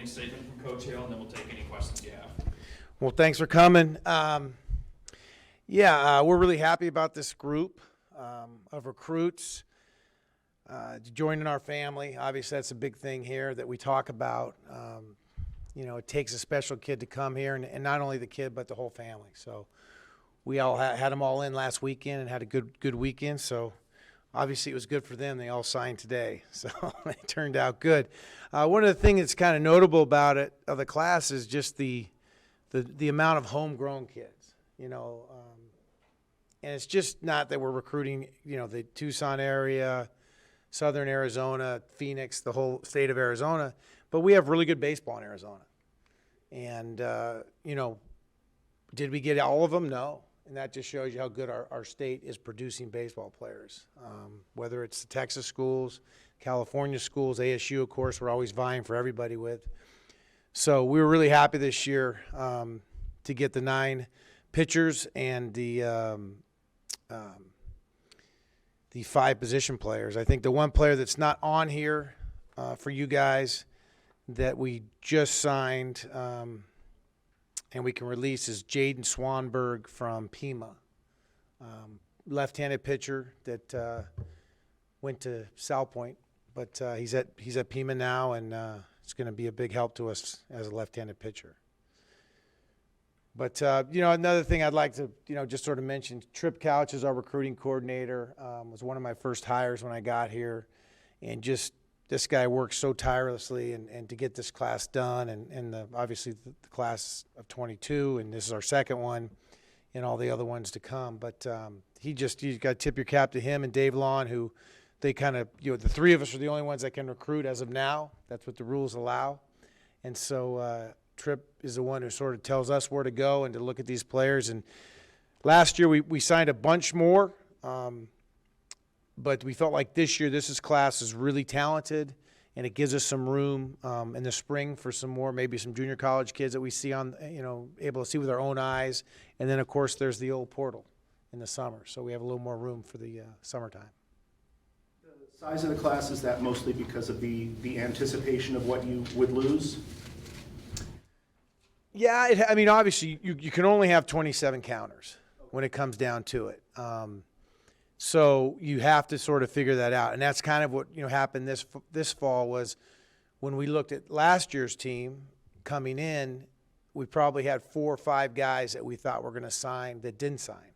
opening statement from Coach Hale, and then we'll take any questions you have. Well, thanks for coming. We're really happy about this group of recruits joining our family. Obviously, that's a big thing here that we talk about. It takes a special kid to come here, and not only the kid, but the whole family. So we all had them all in last weekend and had a good weekend. So obviously it was good for them. They all signed today, so it turned out good. One of the things that's kind of notable about it, of the class, is just the amount of homegrown kids, and it's just not that we're recruiting, the Tucson area, Southern Arizona, Phoenix, the whole state of Arizona, but we have really good baseball in Arizona. And, did we get all of them? No. And that just shows you how good our state is producing baseball players. Whether it's the Texas schools, California schools, ASU, of course, we're always vying for everybody with. So we were really happy this year to get the 9 pitchers and the 5 position players. I think the one player that's not on here for you guys that we just signed and we can release is Jaden Swanberg from Pima, left-handed pitcher that went to South Point, but he's at Pima now, and it's going to be a big help to us as a left-handed pitcher. But, another thing I'd like to, just sort of mention, Trip Couch is our recruiting coordinator, was one of my first hires when I got here. And just this guy works so tirelessly and to get this class done, and obviously the class of 22, and this is our second one, and all the other ones to come. But you got to tip your cap to him and Dave Lawn, who they kind of, the 3 of us are the only ones that can recruit as of now. That's what the rules allow. And so Tripp is the one who sort of tells us where to go and to look at these players. And last year we signed a bunch more, but we felt like this year class is really talented, and it gives us some room in the spring for some more, maybe some junior college kids that we see on, able to see with our own eyes. And then, of course, there's the old portal in the summer, so we have a little more room for the summertime. The size of the class, is that mostly because of the anticipation of what you would lose? Yeah, obviously you can only have 27 counters when it comes down to it. So you have to sort of figure that out, and that's kind of what happened this fall. Was when we looked at last year's team coming in, we probably had 4 or 5 guys that we thought were going to sign that didn't sign.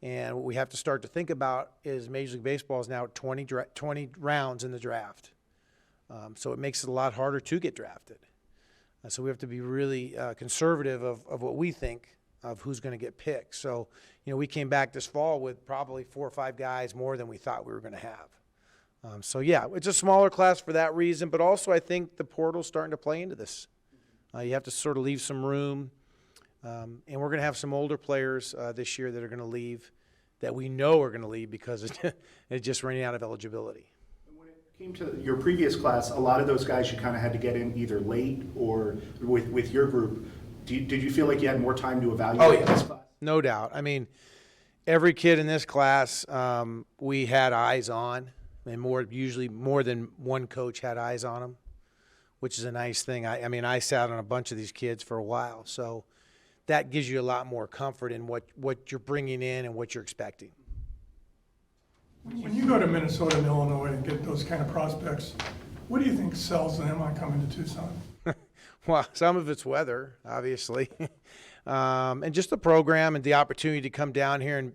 And what we have to start to think about is Major League Baseball is now at 20 rounds in the draft, so it makes it a lot harder to get drafted. So we have to be really conservative of what we think of who's going to get picked. So, we came back this fall with probably 4 or 5 guys more than we thought we were going to have. It's a smaller class for that reason, but also I think the portal's starting to play into this. You have to sort of leave some room, and we're going to have some older players this year that are going to leave, that we know are going to leave because it's just running out of eligibility. Came to your previous class, a lot of those guys you kind of had to get in either late or with your group. Did you feel like you had more time to evaluate this class? No doubt. Every kid in this class we had eyes on, and usually more than one coach had eyes on them, which is a nice thing. I sat on a bunch of these kids for a while, so that gives you a lot more comfort in what you're bringing in and what you're expecting. When you go to Minnesota and Illinois and get those kind of prospects, what do you think sells them on coming to Tucson? Well, some of it's weather, obviously, and just the program and the opportunity to come down here. And,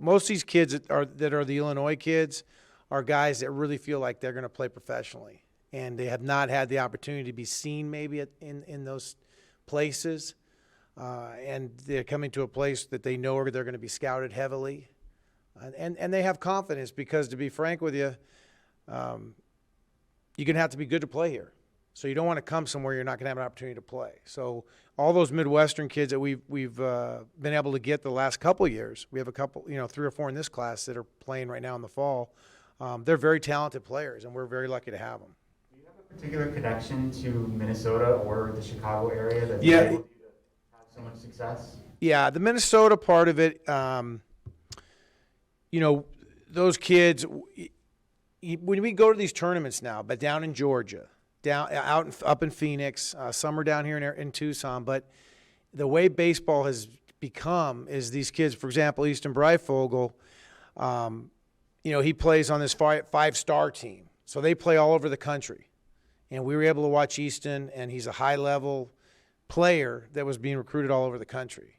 most of these kids that are the Illinois kids are guys that really feel like they're going to play professionally. And they have not had the opportunity to be seen maybe in those places. And they're coming to a place that they know they're going to be scouted heavily. And they have confidence because, to be frank with you, you're going to have to be good to play here. So you don't want to come somewhere you're not going to have an opportunity to play. So all those Midwestern kids that we've been able to get the last couple of years, we have a couple, 3 or 4 in this class that are playing right now in the fall. They're very talented players, and we're very lucky to have them. Do you have a particular connection to Minnesota or the Chicago area that's Yeah. enabled you to have so much success? Yeah, the Minnesota part of it, those kids, when we go to these tournaments now, but down in Georgia, up in Phoenix. Some are down here in Tucson. But the way baseball has become is these kids, for example, Easton Breifogel, he plays on this five-star team. So they play all over the country. And we were able to watch Easton, and he's a high-level player that was being recruited all over the country.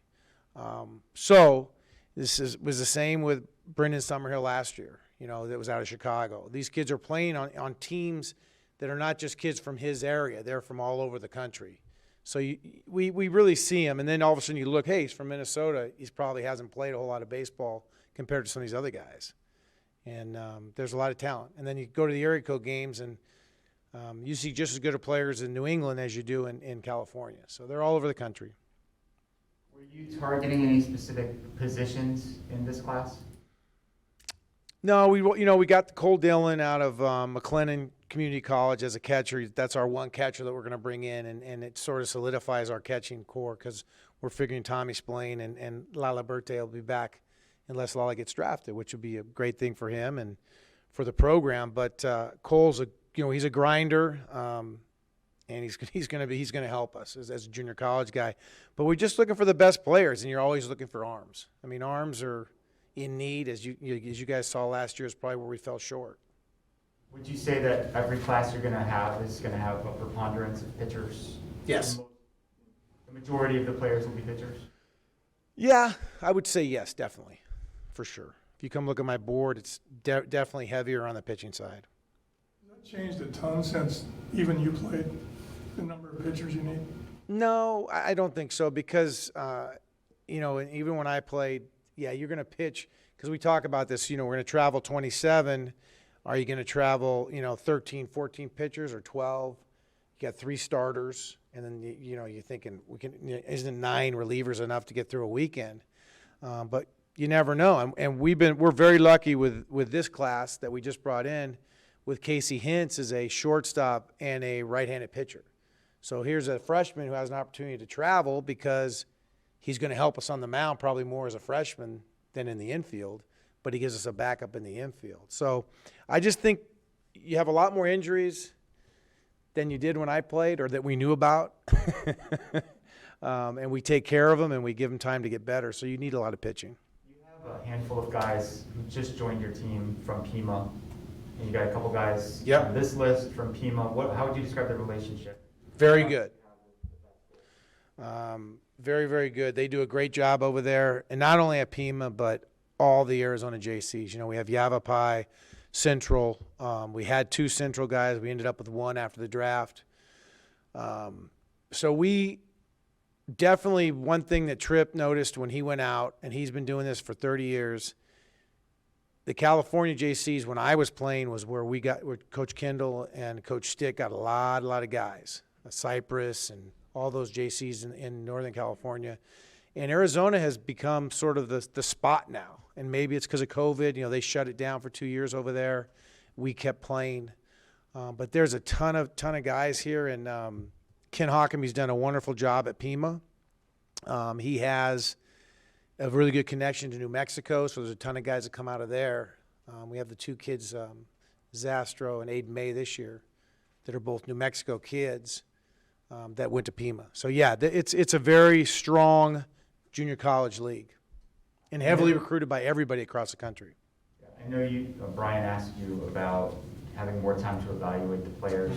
So this was the same with Brendan Summerhill last year, that was out of Chicago. These kids are playing on teams that are not just kids from his area. They're from all over the country. So we really see him, and then all of a sudden you look, hey, he's from Minnesota. He probably hasn't played a whole lot of baseball compared to some of these other guys. And there's a lot of talent. And then you go to the area code games, and you see just as good of players in New England as you do in California. So they're all over the country. Were you targeting any specific positions in this class? No, we got Cole Dillon out of McLennan Community College as a catcher. That's our one catcher that we're going to bring in, and it sort of solidifies our catching core because we're figuring Tommy Splain and Lala Berté will be back unless Lala gets drafted, which would be a great thing for him and for the program. But Cole's he's a grinder, and he's going to help us as a junior college guy. But we're just looking for the best players, and you're always looking for arms. I mean, arms are in need, as you guys saw last year, is probably where we fell short. Would you say that every class you're going to have is going to have a preponderance of pitchers? Yes. The majority of the players will be pitchers? Yeah, I would say yes, definitely, for sure. If you come look at my board, it's definitely heavier on the pitching side. Has that changed a ton since even you played, the number of pitchers you need? No, I don't think so because, and even when I played, yeah, you're going to pitch because we talk about this, we're going to travel 27. Are you going to travel, 13, 14 pitchers or 12? You got 3 starters, and then, you're thinking, isn't 9 relievers enough to get through a weekend? But you never know. And we're very lucky with this class that we just brought in with Casey Hintz as a shortstop and a right-handed pitcher. So here's a freshman who has an opportunity to travel because he's going to help us on the mound probably more as a freshman than in the infield, but he gives us a backup in the infield. So I just think you have a lot more injuries than you did when I played or that we knew about. And we take care of them and we give them time to get better. So you need a lot of pitching. You have a handful of guys who just joined your team from Pima, and you got a couple guys on this list from Pima. How would you describe the relationship? Very good. Very, very good. They do a great job over there, and not only at Pima, but all the Arizona JCs. We have Yavapai, Central. We had 2 Central guys. We ended up with 1 after the draft. So we definitely, one thing that Tripp noticed when he went out, and he's been doing this for 30 years, the California JCs when I was playing was where Coach Kendall and Coach Stick got a lot of guys, Cypress and all those JCs in Northern California. And Arizona has become sort of the spot now. And maybe it's because of COVID. They shut it down for 2 years over there. We kept playing. But there's a ton of guys here. And Ken Hockamy's done a wonderful job at Pima. He has a really good connection to New Mexico, so there's a ton of guys that come out of there. We have the 2 kids, Zastro and Aiden May this year, that are both New Mexico kids. That went to Pima. So, yeah, it's a very strong junior college league and heavily recruited by everybody across the country. I know Brian asked you about having more time to evaluate the players.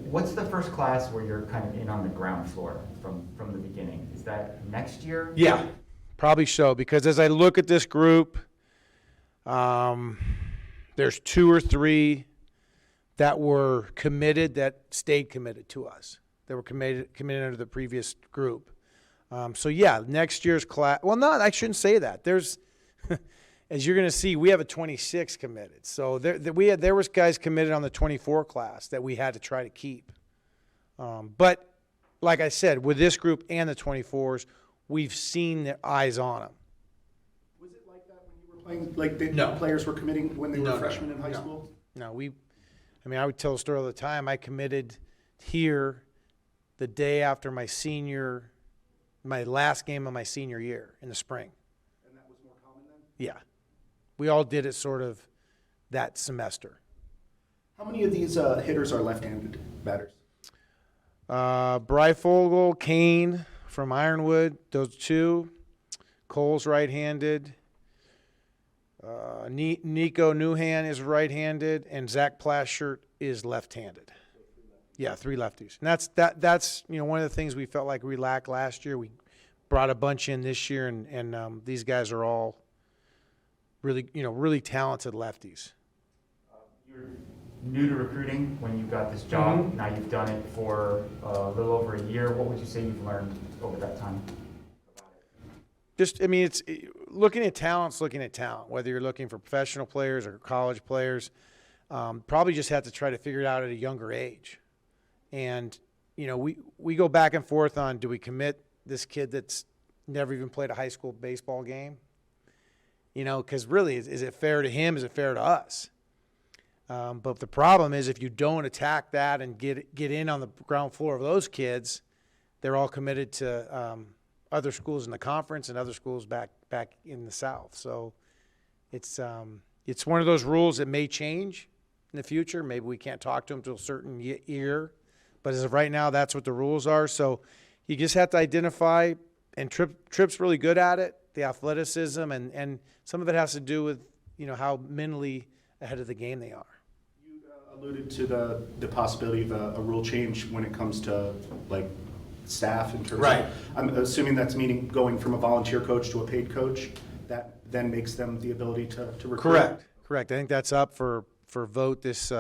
What's the first class where you're kind of in on the ground floor from the beginning? Is that next year? Yeah, probably so, because as I look at this group, there's 2 or 3 that were committed, that stayed committed to us. They were committed under the previous group. So, yeah, next year's class – well, no, I shouldn't say that. There's – as you're going to see, we have a 26 committed. So there was guys committed on the 24 class that we had to try to keep. But, like I said, with this group and the 24s, we've seen the eyes on them. Was it like that when you were playing? Like the players were committing when they were freshmen in high school? No, I would tell a story all the time. I committed here the day after my last game of my senior year in the spring. And that was more common then? Yeah. We all did it sort of that semester. How many of these hitters are left-handed? batters? Bryfogle, Kane from Ironwood, those two. Cole's right-handed. Nico Newhan is right-handed, and Zach Plaschert is left-handed. Yeah, 3 lefties. And that's one of the things we felt like we lacked last year. We brought a bunch in this year, and these guys are all really talented lefties. You're new to recruiting when you got this job. Mhm. Now you've done it for a little over a year. What would you say you've learned over that time about it? It's looking at talent, whether you're looking for professional players or college players. Probably just have to try to figure it out at a younger age. And, we go back and forth on, do we commit this kid that's never even played a high school baseball game? Because really, is it fair to him? Is it fair to us? But the problem is if you don't attack that and get in on the ground floor of those kids, they're all committed to other schools in the conference and other schools back in the South. So it's one of those rules that may change in the future. Maybe we can't talk to them until a certain year. But as of right now, that's what the rules are. So you just have to identify, and Tripp's really good at it, the athleticism, and some of it has to do with, how mentally ahead of the game they are. You alluded to the possibility of a rule change when it comes to, like, staff in terms Right. of, I'm assuming that's meaning going from a volunteer coach to a paid coach. That then makes them the ability to recruit. Correct. I think that's up for vote this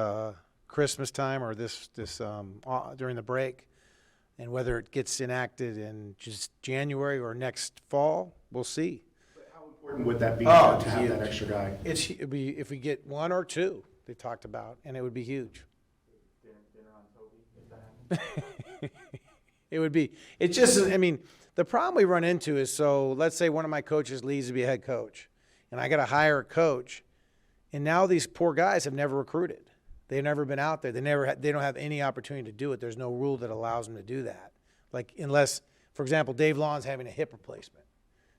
Christmas time or this during the break, and whether it gets enacted in just January or next fall, we'll see. How important would that be Oh, to have huge. that extra guy? It'd be if we get 1 or 2 they talked about, and it would be huge. Dinner on Toby, if that happens. It would be. It's just. The problem we run into is, so let's say one of my coaches leaves to be a head coach, and I got to hire a coach, and now these poor guys have never recruited. They've never been out there. They don't have any opportunity to do it. There's no rule that allows them to do that. Like, unless, for example, Dave Lawn's having a hip replacement.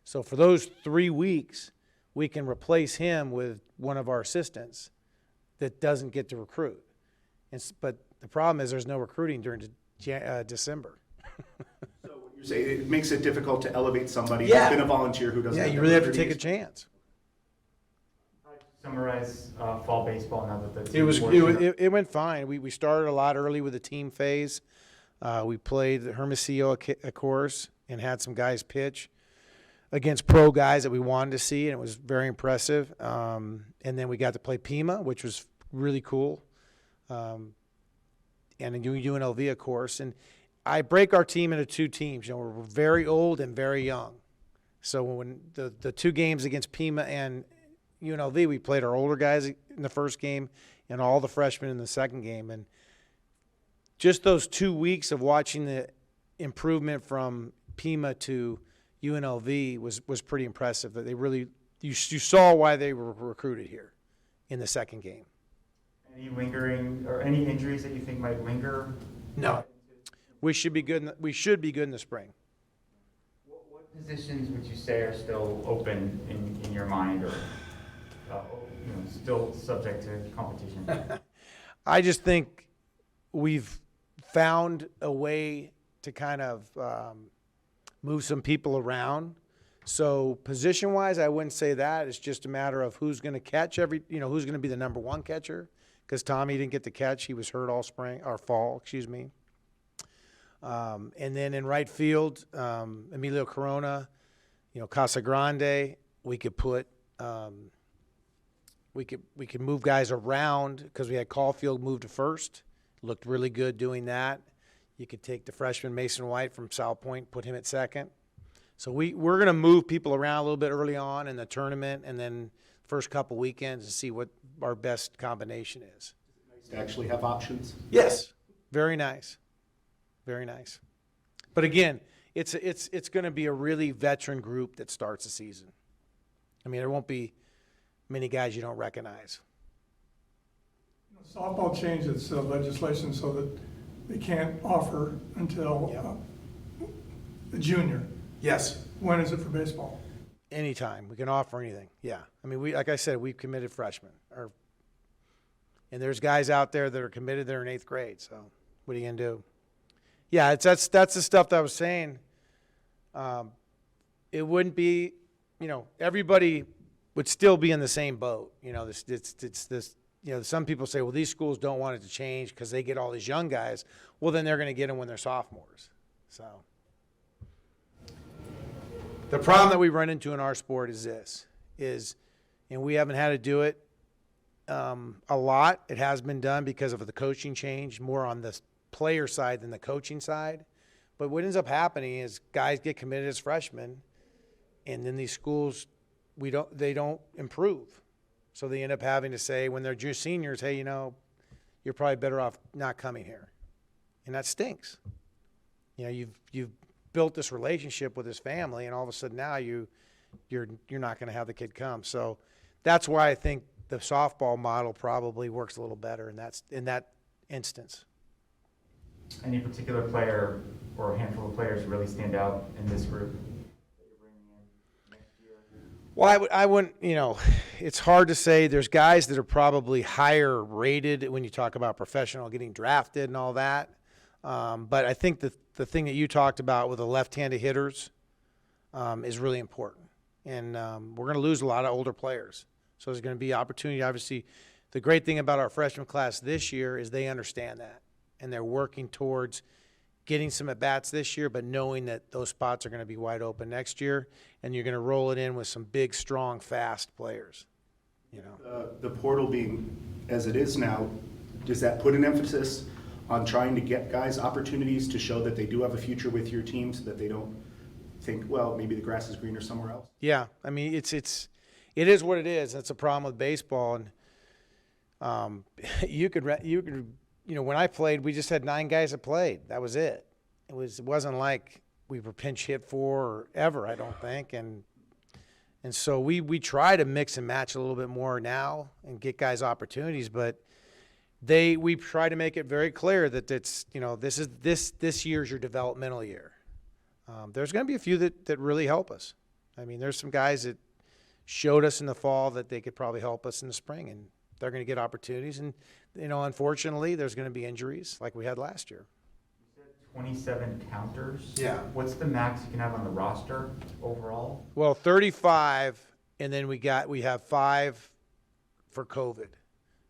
So for those 3 weeks, we can replace him with one of our assistants that doesn't get to recruit. But the problem is there's no recruiting during December. So what you're saying, it makes it difficult to elevate somebody Yeah. who's been a volunteer who doesn't Yeah, have you the really have to recruiting take a chance. Summarize fall baseball now that the It was portion- it went fine. We started a lot early with the team phase. We played Hermosillo, of course, and had some guys pitch against pro guys that we wanted to see, and it was very impressive. And then we got to play Pima, which was really cool, and then UNLV, of course. And I break our team into 2 teams. We're very old and very young. So when the 2 games against Pima and UNLV, we played our older guys in the first game and all the freshmen in the second game. And just those 2 weeks of watching the improvement from Pima to UNLV was pretty impressive. That they really, you saw why they were recruited here in the second game. Any lingering or any injuries that you think might linger? No. We should be good. We should be good in the spring. What positions would you say are still open in your mind, or still subject to competition? I just think we've found a way to kind of move some people around. So position-wise, I wouldn't say that. It's just a matter of who's going to catch who's going to be the number 1 catcher, because Tommy didn't get the catch. He was hurt all fall, excuse me. And then in right field, Emilio Corona, Casagrande, we could put we could move guys around because we had Caulfield move to first. Looked really good doing that. You could take the freshman Mason White from South Point, put him at second. So we're going to move people around a little bit early on in the tournament, and then first couple weekends to see what our best combination is. Nice to actually have options. Yes, very nice, very nice. But again, it's going to be a really veteran group that starts the season. There won't be many guys you don't recognize. Softball changed its legislation so that they can't offer until the junior. Yes. When is it for baseball? Anytime. We can offer anything. Yeah. Like I said, we've committed freshmen. And there's guys out there that are committed that are in 8th grade. So What are you gonna do? Yeah, that's the stuff that I was saying. It wouldn't be, everybody would still be in the same boat. It's this. Some people say, well, these schools don't want it to change because they get all these young guys. Well, then they're going to get them when they're sophomores. So the problem that we run into in our sport is and we haven't had to do it a lot. It has been done because of the coaching change, more on the player side than the coaching side. But what ends up happening is guys get committed as freshmen, and then these schools, they don't improve. So they end up having to say when they're seniors, hey, you're probably better off not coming here, and that stinks. You've built this relationship with his family, and all of a sudden now you're not going to have the kid come. So that's why I think the softball model probably works a little better in that instance. Any particular player or a handful of players really stand out in this group that you're bringing in next year? Well, I wouldn't, it's hard to say. There's guys that are probably higher rated when you talk about professional getting drafted and all that. But I think the thing that you talked about with the left-handed hitters is really important. And we're going to lose a lot of older players. So there's going to be opportunity. Obviously, the great thing about our freshman class this year is they understand that. And they're working towards getting some at-bats this year, but knowing that those spots are going to be wide open next year, and you're going to roll it in with some big, strong, fast players. The portal being as it is now, does that put an emphasis on trying to get guys opportunities to show that they do have a future with your team so that they don't think, well, maybe the grass is greener somewhere else? Yeah, I mean, it is what it is. That's a problem with baseball. And you could when I played, we just had 9 guys that played. That was it. It wasn't like we were pinch hit for or ever, I don't think. And so we try to mix and match a little bit more now and get guys opportunities, but we try to make it very clear that it's, this year's your developmental year. There's going to be a few that really help us. I mean, there's some guys that showed us in the fall that they could probably help us in the spring, and they're going to get opportunities. And, unfortunately, there's going to be injuries like we had last year. You said 27 counters? Yeah. What's the max you can have on the roster overall? Well, 35, and then we have 5 for COVID.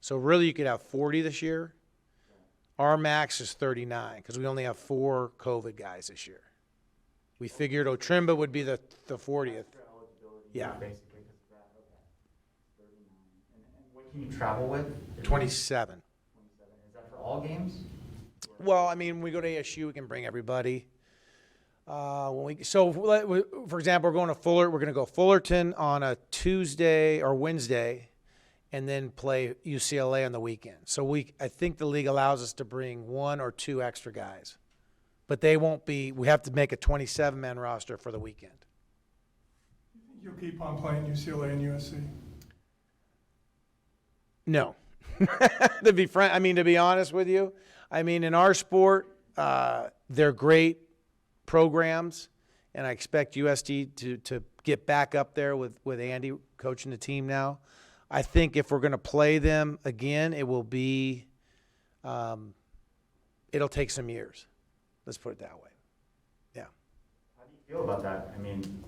So really you could have 40 this year. Our max is 39 because we only have 4 COVID guys this year. We figured Otrimba would be the 40th. Yeah. Basically, because of that. Okay. 39. And what can you travel with? 27. 27. Is that for all games? Well, I mean, when we go to ASU, we can bring everybody. For example, we're going to Fuller. We're going to go Fullerton on a Tuesday or Wednesday, and then play UCLA on the weekend. So I think the league allows us to bring 1 or 2 extra guys, but they won't be. We have to make a 27-man roster for the weekend. You'll keep on playing UCLA and USC? No. To be honest with you, in our sport, they're great programs, and I expect USD to get back up there with Andy coaching the team now. I think if we're going to play them again, it will be, it'll take some years. Let's put it that way. Yeah. How do you feel about that? I mean,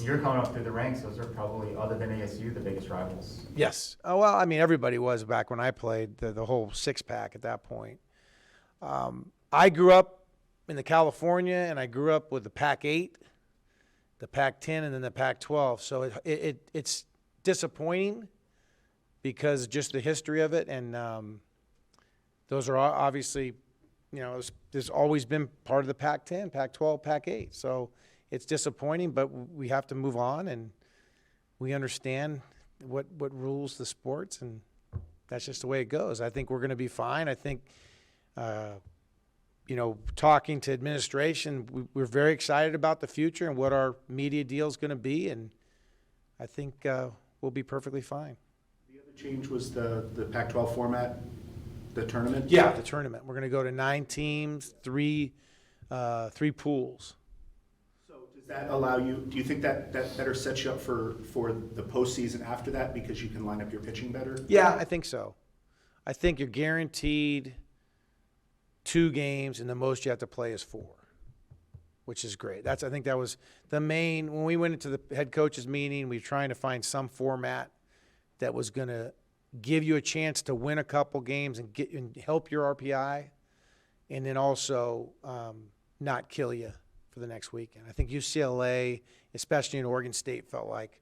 you're coming up through the ranks. Those are probably, other than ASU, the biggest rivals. Yes. Oh, well, everybody was back when I played, the whole 6-pack at that point. I grew up in the California, and I grew up with the Pac-8, the Pac-10, and then the Pac-12. So it's disappointing because just the history of it, and those are obviously, there's always been part of the Pac-10, Pac-12, Pac-8. So it's disappointing, but we have to move on, and we understand what rules the sports, and that's just the way it goes. I think we're going to be fine. I think, talking to administration, we're very excited about the future and what our media deal is going to be, and I think we'll be perfectly fine. The other change was the Pac-12 format, the tournament? Yeah, the tournament. We're going to go to 9 teams, 3 pools. So does that allow you, do you think that better sets you up for the postseason after that because you can line up your pitching better? Yeah, I think so. I think you're guaranteed 2 games, and the most you have to play is 4, which is great. I think that was the main, when we went into the head coaches meeting, we were trying to find some format that was going to give you a chance to win a couple games and help your RPI, and then also not kill you for the next weekend. I think UCLA, especially in Oregon State, felt like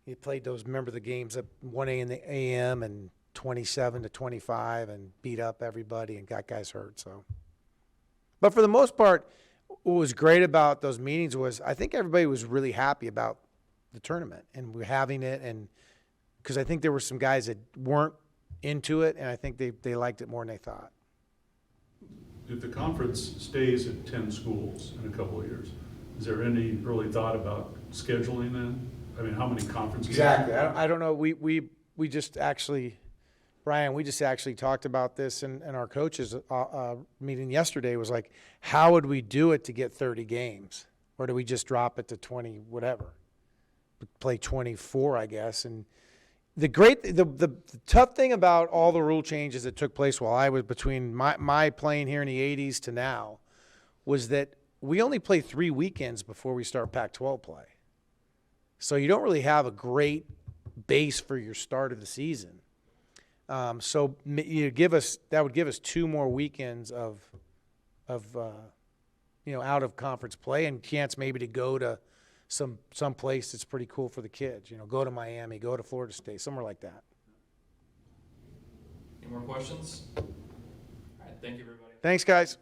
you played those, remember the games at 1 a.m. and 27-25 and beat up everybody and got guys hurt. So, but for the most part, what was great about those meetings was I think everybody was really happy about the tournament and we're having it, and because I think there were some guys that weren't into it, and I think they liked it more than they thought. If the conference stays at 10 schools in a couple of years, is there any early thought about scheduling then? I mean, how many conferences? Exactly. I don't know. We just actually, Brian, we just actually talked about this in our coaches meeting yesterday. Was like, how would we do it to get 30 games? Or do we just drop it to 20, whatever? Play 24, I guess. And the tough thing about all the rule changes that took place while I was between my playing here in the 80s to now was that we only play 3 weekends before we start Pac-12 play. So you don't really have a great base for your start of the season. So you that would give us 2 more weekends of out of conference play and chance maybe to go to some place that's pretty cool for the kids. Go to Miami, go to Florida State, somewhere like that. Any more questions? All right, thank you, everybody. Thanks, guys.